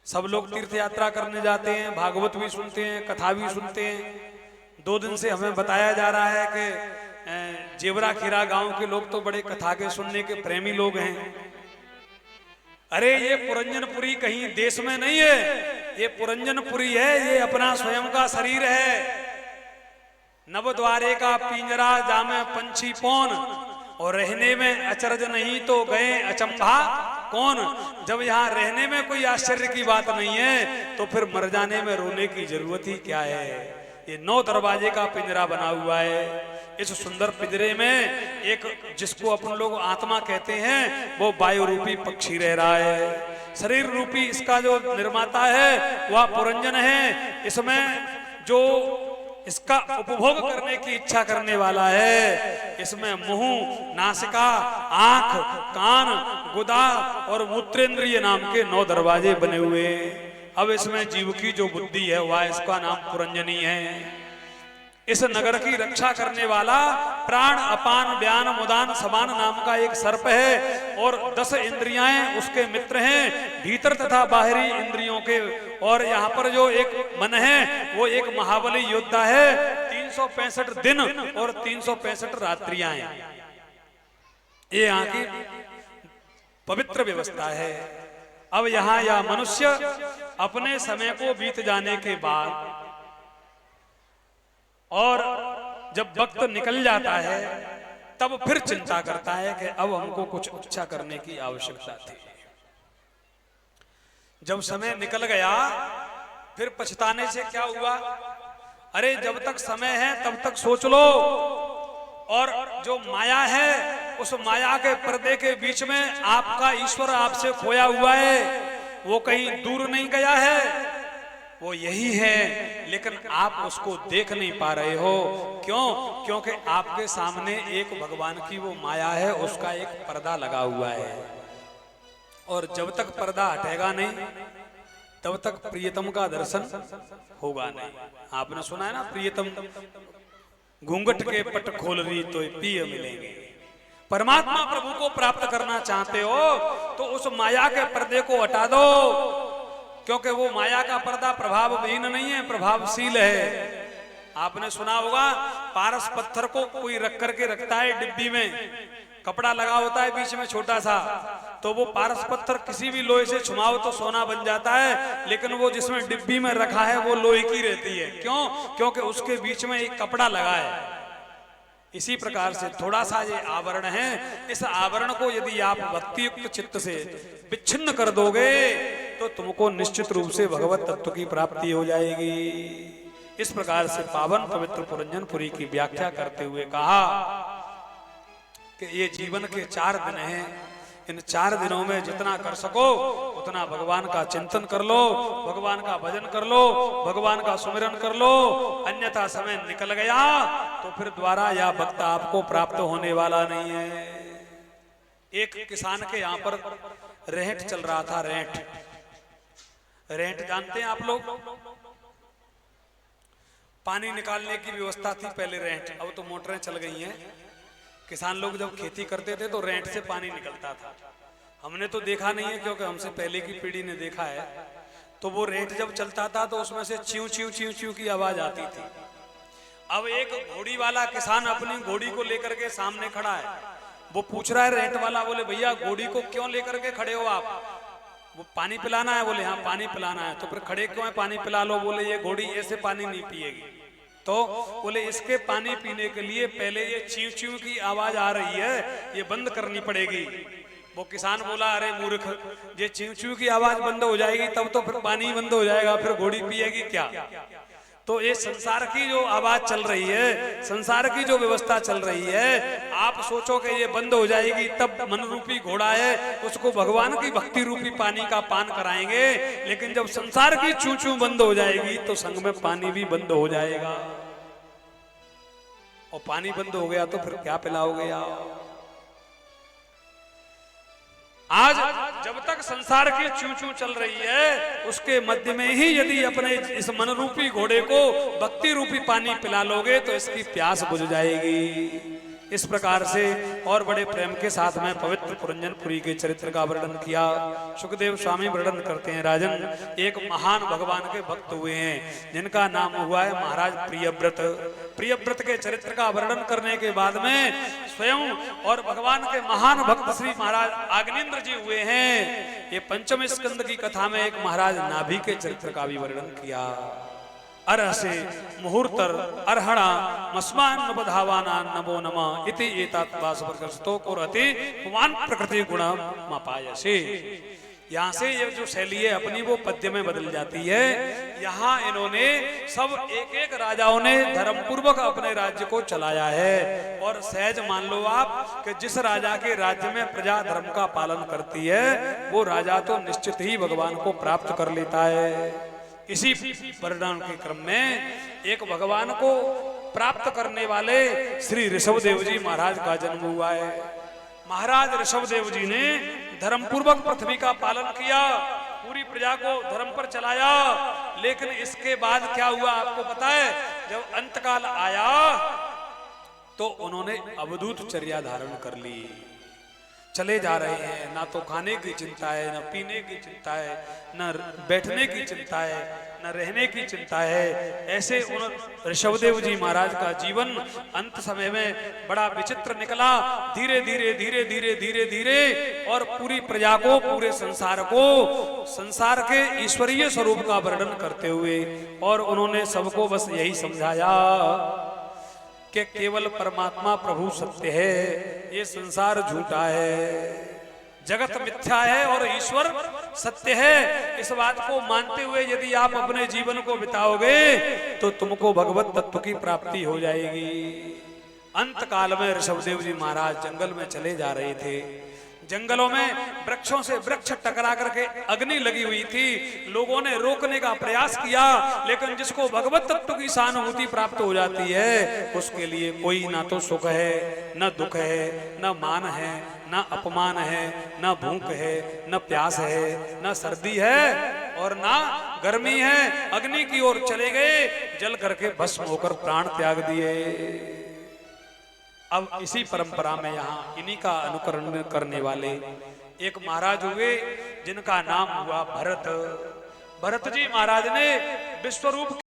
सब लोग तीर्थ यात्रा करने जाते हैं, भागवत भी सुनते हैं, कथा भी सुनते हैं। 2 दिन से हमें बताया जा रहा है कि जेवरा खीरा गांव के लोग तो बड़े कथा के सुनने के प्रेमी लोग हैं। अरे ये पुरंजनपुरी कहीं देश में नहीं है, ये पुरंजनपुरी है, ये अपना स्वयं का शरीर है। नवद्वारे का पिंजरा जामे पंछी पौन, और रहने में अचरज नहीं तो गए अचंभा कौन। जब यहाँ रहने में कोई आश्चर्य की बात नहीं है तो फिर मर जाने में रोने की जरूरत ही क्या है। ये 9 दरवाजे का पिंजरा बना हुआ है। इस सुंदर पिंजरे में एक, जिसको अपन लोग आत्मा कहते हैं, वो वायु रूपी पक्षी रह रहा है। शरीर रूपी इसका जो निर्माता है वह पुरंजन है। इसमें जो इसका उपभोग करने की इच्छा करने वाला है, इसमें मुंह, नासिका, आंख, कान, गुदा और मूत्रेंद्रिय नाम के 9 दरवाजे बने हुए हैं। अब इसमें जीव की जो बुद्धि है वह, इसका नाम पुरंजनी है। इस नगर की रक्षा करने वाला प्राण, अपान, व्यान, मुदान, समान नाम का एक सर्प है, और 10 इंद्रियां उसके मित्र हैं, भीतर तथा बाहरी इंद्रियों के। और यहाँ पर जो एक मन है वो एक महाबली योद्धा है। 365 दिन और 365 रात्रियां हैं। ये यहाँ की पवित्र व्यवस्था है। अब यहाँ यह मनुष्य अपने समय को बीत जाने के बाद, और जब वक्त निकल जाता है, तब फिर चिंता करता है कि अब हमको कुछ अच्छा करने की आवश्यकता थी। जब समय निकल गया फिर पछताने से क्या हुआ। अरे जब तक समय है तब तक सोच लो। और जो माया है, उस माया के पर्दे के बीच में आपका ईश्वर आपसे खोया हुआ है, वो कहीं दूर नहीं गया है, वो यही है, लेकिन आप उसको देख नहीं पा रहे हो। क्यों? क्योंकि आपके सामने एक भगवान की वो माया है, उसका एक पर्दा लगा हुआ है। और जब तक पर्दा हटेगा नहीं तब तक प्रियतम का दर्शन होगा नहीं। आपने सुना है ना, प्रियतम घूंघट के पट खोल रही तो पिय मिलेंगे। परमात्मा प्रभु को प्राप्त करना चाहते हो तो उस माया के पर्दे को हटा दो, क्योंकि वो माया का पर्दा प्रभावहीन नहीं है, प्रभावशील है। आपने सुना होगा, पारस पत्थर को कोई रख करके रखता है डिब्बी में, कपड़ा लगा होता है बीच में छोटा सा, तो वो पारस पत्थर किसी भी लोहे से छुमाओ तो सोना बन जाता है, लेकिन वो जिसमें डिब्बी में रखा है वो लोहे की रहती है। क्यों? क्योंकि उसके बीच में एक कपड़ा लगा है। इसी प्रकार से थोड़ा सा ये आवरण है, इस आवरण को यदि आप भक्तियुक्त चित्त से विच्छिन्न कर दोगे तो तुमको निश्चित रूप से भगवत तत्व की प्राप्ति हो जाएगी। इस प्रकार से पावन पवित्र पुरंजनपुरी की व्याख्या करते हुए कहा कि ये जीवन के 4 दिन हैं। इन 4 दिनों में जितना कर सको उतना भगवान का चिंतन कर लो, भगवान का भजन कर लो, भगवान का सुमिरन कर लो। अन्यथा समय निकल गया तो फिर द्वारा या भक्त आपको प्राप्त होने वाला नहीं है। एक किसान के यहाँ पर रेंट चल रहा था। रेंट जानते हैं आप लोग? पानी निकालने की व्यवस्था थी पहले रेंट, अब तो मोटरें चल गई हैं। किसान लोग जब खेती करते थे तो रेंट से पानी निकलता था। हमने तो देखा नहीं है क्योंकि हमसे पहले की पीढ़ी ने देखा है। तो वो रेंट जब चलता था तो उसमें से च्यू च्यू च्यू च्यू की आवाज आती थी। अब एक घोड़ी वाला किसान अपनी घोड़ी को लेकर के सामने खड़ा है। वो पूछ रहा है रेंट वाला, बोले भैया घोड़ी को क्यों लेकर के खड़े हो आप? वो पानी पिलाना है। बोले हाँ पानी पिलाना है। तो फिर खड़े क्यों है? पानी पिला लो। बोले ये घोड़ी ऐसे पानी नहीं पिएगी। तो बोले इसके पानी पीने के लिए पहले ये च्यू च्यू की आवाज आ रही है, ये बंद करनी पड़ेगी। वो किसान बोला अरे मूर्ख, ये च्यू च्यू की आवाज बंद हो जाएगी तब तो फिर पानी बंद हो जाएगा, फिर घोड़ी पिएगी क्या? तो ये संसार की जो आवाज चल रही है, संसार की जो व्यवस्था चल रही है, आप सोचो कि ये बंद हो जाएगी तब मन रूपी घोड़ा है उसको भगवान की भक्ति रूपी पानी का पान कराएंगे। लेकिन जब संसार की चू चू बंद हो जाएगी तो संग में पानी भी बंद हो जाएगा। और पानी बंद हो गया तो फिर क्या पिलाओगे आप? आज जब तक संसार की चू चू चल रही है उसके मध्य में ही यदि अपने इस मन रूपी घोड़े को भक्ति रूपी पानी पिला लोगे तो इसकी प्यास बुझ जाएगी। इस प्रकार से और बड़े प्रेम के साथ में पवित्र पुरंजनपुरी के चरित्र का वर्णन किया। सुखदेव स्वामी वर्णन करते हैं, राजन एक महान भगवान के भक्त हुए हैं जिनका नाम हुआ है महाराज प्रियव्रत। प्रियव्रत के चरित्र का वर्णन करने के बाद में स्वयं और भगवान के महान भक्त श्री महाराज आग्नेन्द्र जी हुए हैं। ये पंचम स्कंद की कथा में एक महाराज नाभि के चरित्र का भी वर्णन किया। अरह से मुहूर्तर अर्हणा मस्मान नवधावाना नमो नमः इति एतात्वास प्रकृतो को रहते पुमान प्रकृति गुण मापायसे। यहाँ से ये जो शैली है अपनी वो पद्य में बदल जाती है। यहाँ इन्होंने सब एक एक राजाओं ने धर्म पूर्वक अपने राज्य को चलाया है। और सहज मान लो आप कि जिस राजा के राज्य में प्रजा धर्म का पालन करती है वो राजा तो निश्चित ही भगवान को प्राप्त कर लेता है। इसी वर्णन के क्रम में एक भगवान को प्राप्त करने वाले श्री ऋषभदेव जी महाराज का जन्म हुआ है। महाराज ऋषभदेव जी ने धर्म पूर्वक पृथ्वी का पालन किया, पूरी प्रजा को धर्म पर चलाया। लेकिन इसके बाद क्या हुआ आपको पता है? जब अंतकाल आया तो उन्होंने अवधूत चर्या धारण कर ली। चले जा रहे हैं, ना तो खाने की चिंता है, न पीने की चिंता है, न बैठने की चिंता है, न रहने की चिंता है। ऐसे उन ऋषभदेव जी महाराज का जीवन अंत समय में बड़ा विचित्र निकला। धीरे धीरे धीरे धीरे धीरे धीरे और पूरी प्रजा को, पूरे संसार को, संसार के ईश्वरीय स्वरूप का वर्णन करते हुए और उन्होंने सबको बस यही समझाया कि केवल परमात्मा प्रभु सत्य है, ये संसार झूठा है, जगत मिथ्या है और ईश्वर सत्य है। इस बात को मानते हुए यदि आप अपने जीवन को बिताओगे तो तुमको भगवत तत्व की प्राप्ति हो जाएगी। अंत काल में ऋषभदेव जी महाराज जंगल में चले जा रहे थे। जंगलों में वृक्षों से वृक्ष टकरा करके अग्नि लगी हुई थी। लोगों ने रोकने का प्रयास किया, लेकिन जिसको भगवत तत्व की सहानुभूति प्राप्त हो जाती है उसके लिए कोई ना तो सुख है, न दुख है, न मान है, न अपमान है, न भूख है, न प्यास है, न सर्दी है और ना गर्मी है। अग्नि की ओर चले गए, जल करके भस्म होकर प्राण त्याग दिए। अब इसी परंपरा में यहाँ इन्हीं का अनुकरण करने वाले एक महाराज हुए जिनका नाम हुआ भरत। भरत जी महाराज ने विश्वरूप